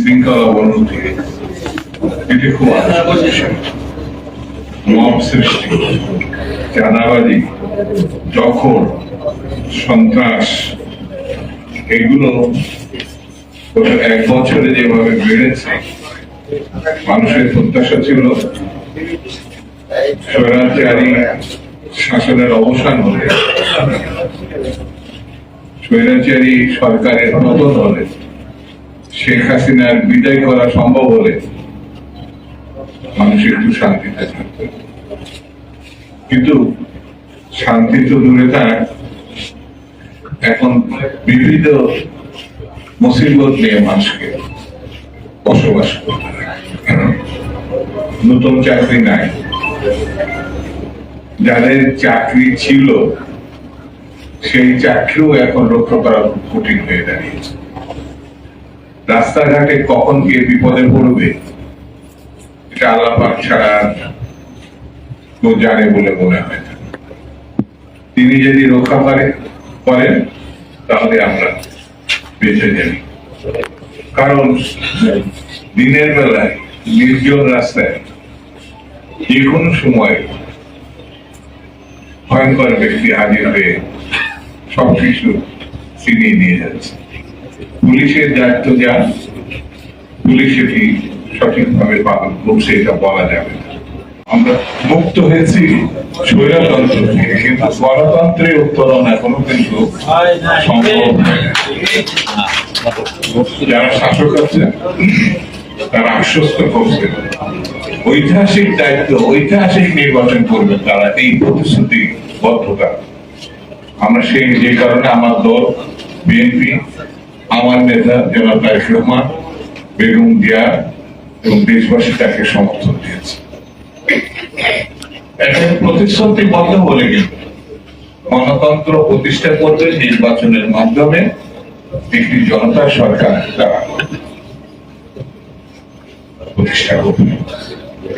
শৃঙ্খলা অবনতি, এটি খুব মব সৃষ্টি, চাঁদাবাজি, দখল, সন্ত্রাস, এগুলো এক বছরে যেভাবে বেড়েছে, মানুষের প্রত্যাশা ছিল স্বৈরাচারী শাসনের অবসান হলে, স্বৈরাচারী সরকারের পতন হলে, শেখ হাসিনার বিদায় করা সম্ভব হলে মানুষ একটু শান্তিতে থাকবে। কিন্তু শান্তি তো দূরে থাক, এখন বিবিধ মুসিবত নিয়ে মানুষকে বসবাস করতে হয়। নতুন চাকরি নাই, যাদের চাকরি ছিল সেই চাকরিও এখন রক্ষা করা খুব কঠিন হয়ে দাঁড়িয়েছে। রাস্তাঘাটে কখন কে বিপদে পড়বে এটা আল্লাহ পাক ছাড়া কেউ জানে বলে মনে হয় না। তিনি যদি রক্ষা করেন তাহলে আমরা বেঁচে যাই। কারণ দিনের বেলায় নির্জন রাস্তায় যে কোনো সময় ভয়ঙ্কর ব্যক্তি হাজির হয়ে সবকিছু ছিনিয়ে নিয়ে যাচ্ছে। পুলিশের দায়িত্ব যা, পুলিশ এটি সঠিকভাবে পালন করছে এটা বলা যাবে না। আমরা মুক্ত হয়েছি স্বৈরতন্ত্র থেকে, কিন্তু গণতন্ত্রের উত্তরণ এখনো কিন্তু সম্ভব হয় না। যারা শাসক আছে তারা আশ্বস্ত করছে ঐতিহাসিক দায়িত্ব, ঐতিহাসিক নির্বাচন করবে তারা, এই প্রতিশ্রুতিবদ্ধতা। আমরা যে কারণে আমার দল বিএনপি, আমার নেতা জনাব তারেক রহমান, বেগম জিয়া এবং দেশবাসী তাকে সমর্থন দিয়েছে। এখন প্রতিশ্রুতিবদ্ধ বলে কিন্তু গণতন্ত্র প্রতিষ্ঠা করবে নির্বাচনের মাধ্যমে, একটি জনতা সরকার তারা প্রতিষ্ঠা করবে।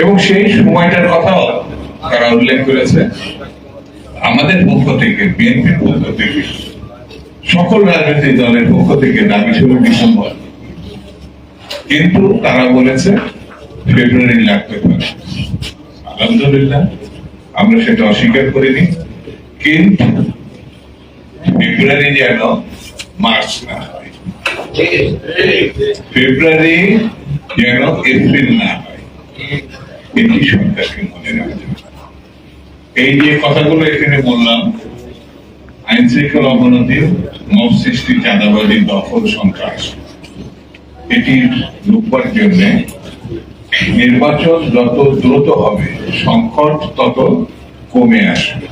এবং সেই সময়টার কথাও তারা উল্লেখ করেছে। আমাদের পক্ষ থেকে, বিএনপির পক্ষ থেকে, সকল রাজনৈতিক দলের পক্ষ থেকে দাবি ছিল ডিসেম্বর, কিন্তু তারা বলেছে ফেব্রুয়ারি লাগতে পারে। আলহামদুলিল্লাহ আমরা সেটা অস্বীকার করিনি, কিন্তু ফেব্রুয়ারি যেন মার্চ না হয়, ফেব্রুয়ারি যেন এপ্রিল না হয়, এটি সরকারকে মনে রাখা যাবে। এই যে কথাগুলো এখানে বললাম, আইন শৃঙ্খলা অবনতি, মব সৃষ্টি, চাঁদাবাজি, দখল, সন্ত্রাস, এটি রুখবার জন্য নির্বাচন যত দ্রুত হবে সংকট তত কমে আসবে।